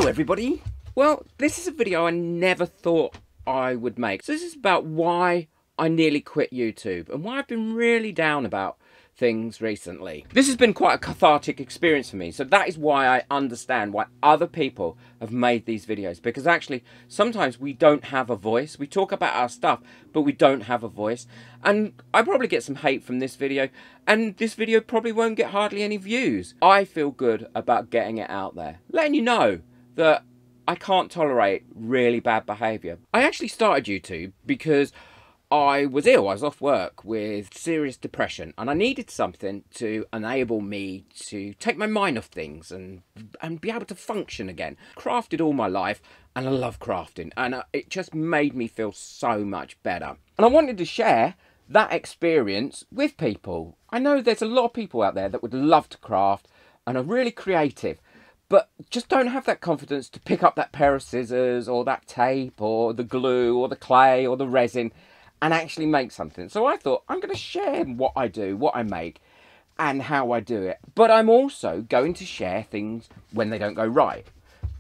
everybody. Well, this is a video I never thought I would make. So this is about why I nearly quit YouTube and why I've been really down about things recently. This has been quite a cathartic experience for me, so that is why I understand why other people have made these videos, because actually sometimes we don't have a voice. We talk about our stuff, but we don't have a voice, and I probably get some hate from this video, and this video probably won't get hardly any views. I feel good about getting it out there, letting you know that I can't tolerate really bad behaviour. I actually started YouTube because I was ill. I was off work with serious depression, and I needed something to enable me to take my mind off things and be able to function again. Crafted all my life, and I love crafting, and it just made me feel so much better. And I wanted to share that experience with people. I know there's a lot of people out there that would love to craft and are really creative, but just don't have that confidence to pick up that pair of scissors or that tape or the glue or the clay or the resin and actually make something. So I thought, I'm going to share what I do, what I make, and how I do it. But I'm also going to share things when they don't go right,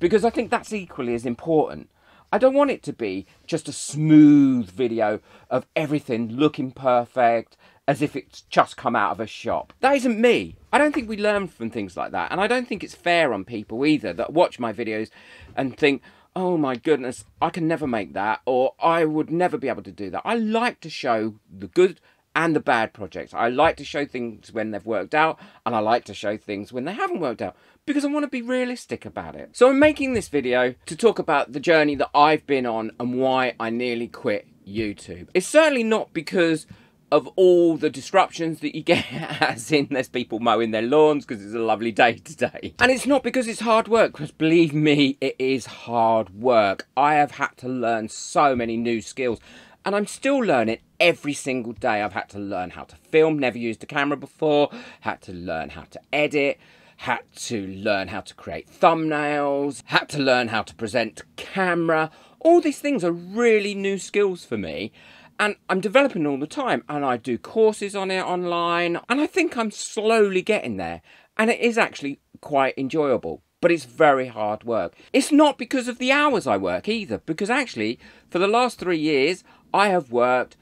because I think that's equally as important. I don't want it to be just a smooth video of everything looking perfect, as if it's just come out of a shop. That isn't me. I don't think we learn from things like that, and I don't think it's fair on people either that watch my videos and think, oh my goodness, I can never make that, or I would never be able to do that. I like to show the good and the bad projects. I like to show things when they've worked out, and I like to show things when they haven't worked out, because I want to be realistic about it. So I'm making this video to talk about the journey that I've been on and why I nearly quit YouTube. It's certainly not because of all the disruptions that you get, as in there's people mowing their lawns because it's a lovely day today. And it's not because it's hard work, because believe me, it is hard work. I have had to learn so many new skills, and I'm still learning every single day. I've had to learn how to film, never used a camera before, had to learn how to edit, had to learn how to create thumbnails, had to learn how to present to camera. All these things are really new skills for me. And I'm developing all the time, and I do courses on it online, and I think I'm slowly getting there, and it is actually quite enjoyable, but it's very hard work. It's not because of the hours I work either, because actually for the last 3 years I have worked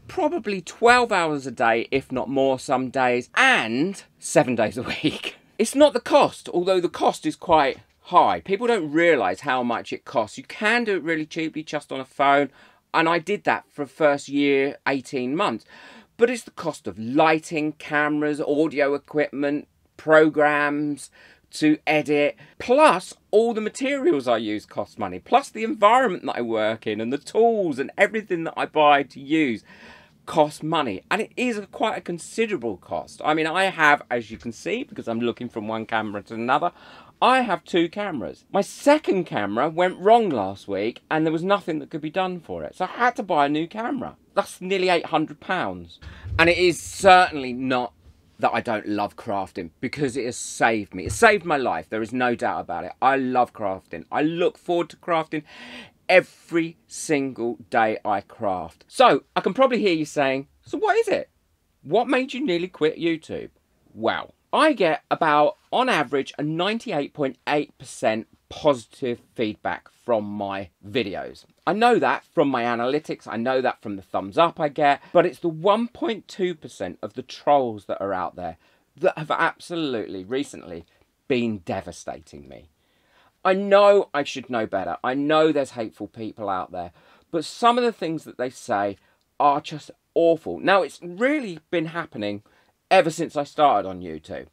probably 12 hours a day, if not more some days, and 7 days a week. It's not the cost, although the cost is quite high. People don't realise how much it costs. You can do it really cheaply just on a phone, and I did that for the first year, 18 months. But it's the cost of lighting, cameras, audio equipment, programs to edit, plus all the materials I use cost money, plus the environment that I work in and the tools and everything that I buy to use costs money. And it is quite a considerable cost. I mean, I have, as you can see, because I'm looking from one camera to another, I have 2 cameras. My second camera went wrong last week and there was nothing that could be done for it. So I had to buy a new camera. That's nearly £800. And it is certainly not that I don't love crafting, because it has saved me. It saved my life. There is no doubt about it. I love crafting. I look forward to crafting every single day I craft. So I can probably hear you saying, so what is it? What made you nearly quit YouTube? Well, I get about, on average, a 98.8% positive feedback from my videos. I know that from my analytics, I know that from the thumbs up I get, but it's the 1.2% of the trolls that are out there that have absolutely recently been devastating me. I know I should know better. I know there's hateful people out there, but some of the things that they say are just awful. Now, it's really been happening ever since I started on YouTube.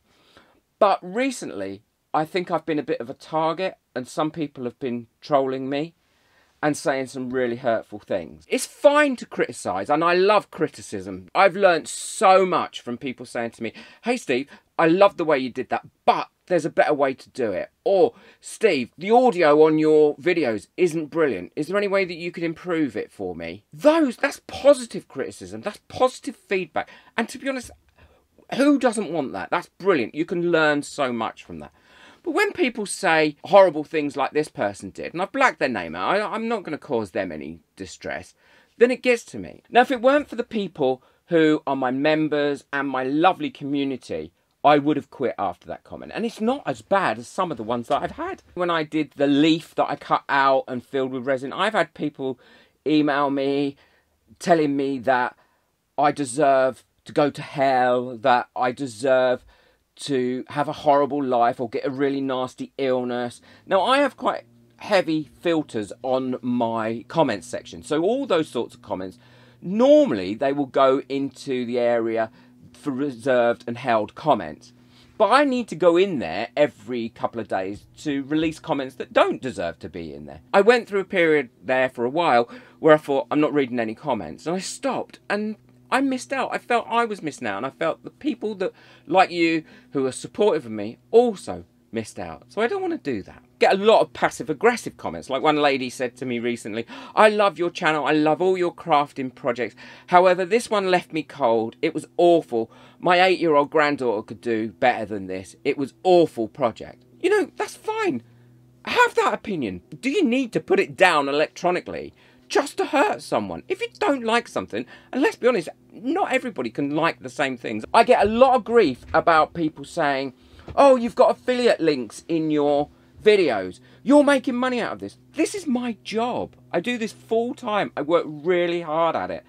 But recently, I think I've been a bit of a target, and some people have been trolling me and saying some really hurtful things. It's fine to criticise, and I love criticism. I've learnt so much from people saying to me, hey Steve, I love the way you did that, but there's a better way to do it. Or, Steve, the audio on your videos isn't brilliant. Is there any way that you could improve it for me? That's positive criticism. That's positive feedback. And to be honest, who doesn't want that? That's brilliant. You can learn so much from that. But when people say horrible things like this person did, and I've blacked their name out, I'm not going to cause them any distress, then it gets to me. Now, if it weren't for the people who are my members and my lovely community, I would have quit after that comment. And it's not as bad as some of the ones that I've had. When I did the leaf that I cut out and filled with resin, I've had people email me telling me that I deserve to go to hell, that I deserve to have a horrible life or get a really nasty illness. Now, I have quite heavy filters on my comments section. So all those sorts of comments, normally they will go into the area for reserved and held comments. But I need to go in there every couple of days to release comments that don't deserve to be in there. I went through a period there for a while where I thought, I'm not reading any comments. And I stopped and I missed out. I felt I was missing out. And I felt the people that, like you, who are supportive of me, also missed out. So I don't want to do that. Get a lot of passive-aggressive comments. Like one lady said to me recently, I love your channel. I love all your crafting projects. However, this one left me cold. It was awful. My 8-year-old granddaughter could do better than this. It was awful project. You know, that's fine. Have that opinion. Do you need to put it down electronically just to hurt someone? If you don't like something, and let's be honest, not everybody can like the same things. I get a lot of grief about people saying, oh, you've got affiliate links in your videos. You're making money out of this. This is my job. I do this full time. I work really hard at it.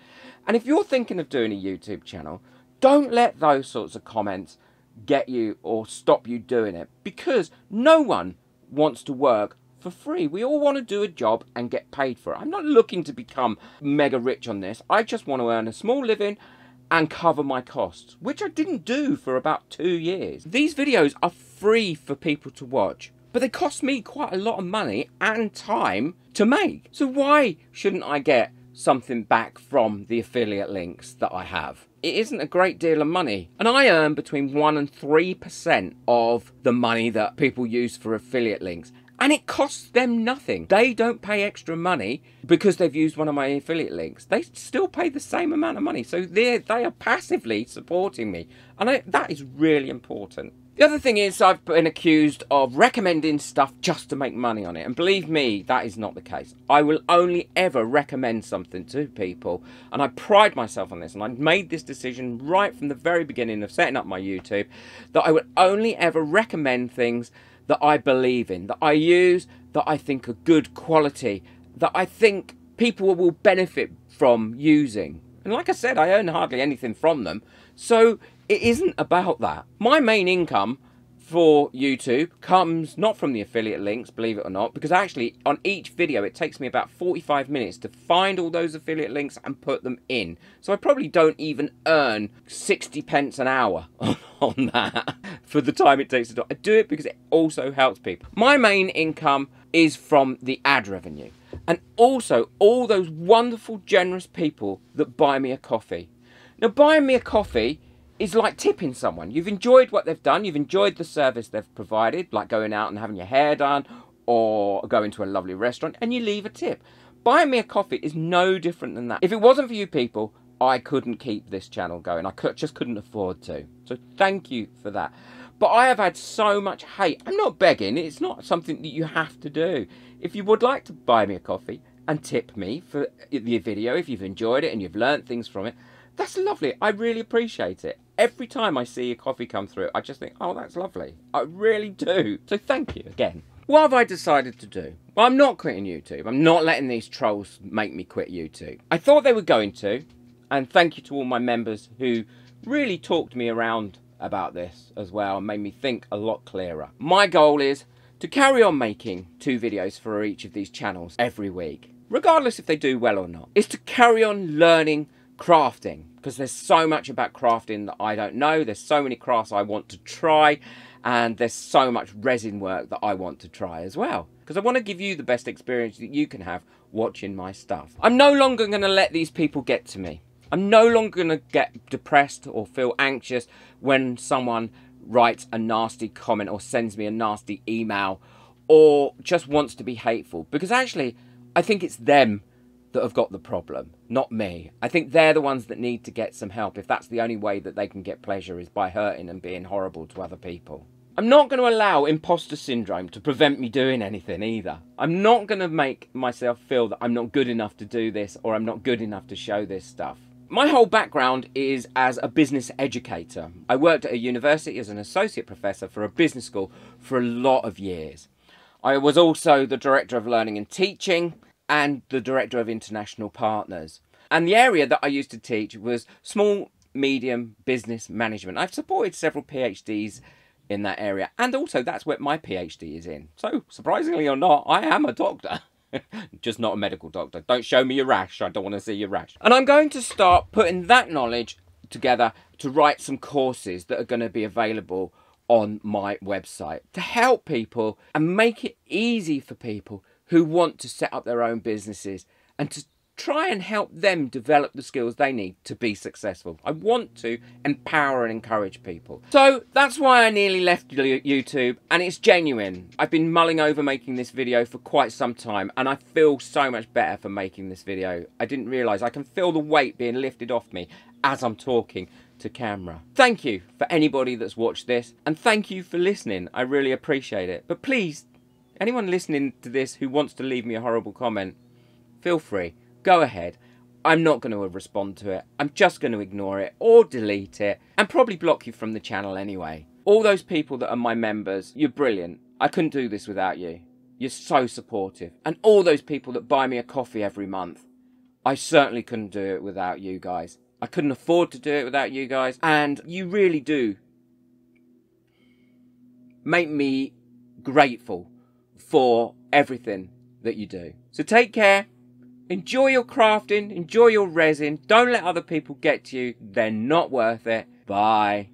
And if you're thinking of doing a YouTube channel, don't let those sorts of comments get you or stop you doing it, because no one wants to work for free. We all want to do a job and get paid for it. I'm not looking to become mega rich on this. I just want to earn a small living and cover my costs, which I didn't do for about 2 years. These videos are free for people to watch, but they cost me quite a lot of money and time to make. So why shouldn't I get something back from the affiliate links that I have? It isn't a great deal of money, and I earn between 1% and 3% of the money that people use for affiliate links. And it costs them nothing. They don't pay extra money because they've used one of my affiliate links. They still pay the same amount of money. So they are passively supporting me. And that is really important. The other thing is I've been accused of recommending stuff just to make money on it. And believe me, that is not the case. I will only ever recommend something to people. And I pride myself on this. And I made this decision right from the very beginning of setting up my YouTube, that I would only ever recommend things that I believe in, that I use, that I think are good quality, that I think people will benefit from using. And like I said, I earn hardly anything from them, so it isn't about that. My main income for YouTube comes not from the affiliate links, believe it or not, because actually on each video it takes me about 45 minutes to find all those affiliate links and put them in. So I probably don't even earn 60 pence an hour on that for the time it takes to do it. I do it because it also helps people. My main income is from the ad revenue, and also all those wonderful, generous people that buy me a coffee. Now, buying me a coffee is like tipping someone. You've enjoyed what they've done, you've enjoyed the service they've provided, like going out and having your hair done or going to a lovely restaurant, and you leave a tip. Buying me a coffee is no different than that. If it wasn't for you people, I couldn't keep this channel going. I just couldn't afford to. So thank you for that. But I have had so much hate. I'm not begging. It's not something that you have to do. If you would like to buy me a coffee and tip me for the video, if you've enjoyed it and you've learned things from it, that's lovely. I really appreciate it. Every time I see a coffee come through, I just think, oh, that's lovely. I really do. So thank you again. What have I decided to do? Well, I'm not quitting YouTube. I'm not letting these trolls make me quit YouTube. I thought they were going to. And thank you to all my members who really talked me around about this as well and made me think a lot clearer. My goal is to carry on making 2 videos for each of these channels every week, regardless if they do well or not. It's to carry on learning crafting, because there's so much about crafting that I don't know. There's so many crafts I want to try, and there's so much resin work that I want to try as well, because I want to give you the best experience that you can have watching my stuff. I'm no longer going to let these people get to me. I'm no longer going to get depressed or feel anxious when someone writes a nasty comment or sends me a nasty email or just wants to be hateful, because actually I think it's them that have got the problem, not me. I think they're the ones that need to get some help, if that's the only way that they can get pleasure, is by hurting and being horrible to other people. I'm not going to allow imposter syndrome to prevent me doing anything either. I'm not going to make myself feel that I'm not good enough to do this or I'm not good enough to show this stuff. My whole background is as a business educator. I worked at a university as an associate professor for a business school for a lot of years. I was also the director of learning and teaching and the director of international partners. And the area that I used to teach was small, medium business management. I've supported several PhDs in that area, and also that's where my PhD is in. So, surprisingly or not, I am a doctor. Just not a medical doctor. Don't show me your rash. I don't want to see your rash. And I'm going to start putting that knowledge together to write some courses that are going to be available on my website to help people and make it easy for people who want to set up their own businesses and to try and help them develop the skills they need to be successful. I want to empower and encourage people. So that's why I nearly left YouTube, and it's genuine. I've been mulling over making this video for quite some time, and I feel so much better for making this video. I didn't realise I can feel the weight being lifted off me as I'm talking to camera. Thank you for anybody that's watched this, and thank you for listening. I really appreciate it. But please, anyone listening to this who wants to leave me a horrible comment, feel free. Go ahead. I'm not going to respond to it. I'm just going to ignore it or delete it and probably block you from the channel anyway. All those people that are my members, you're brilliant. I couldn't do this without you. You're so supportive. And all those people that buy me a coffee every month, I certainly couldn't do it without you guys. I couldn't afford to do it without you guys. And you really do make me grateful for everything that you do. So take care. Enjoy your crafting, enjoy your resin. Don't let other people get to you. They're not worth it. Bye.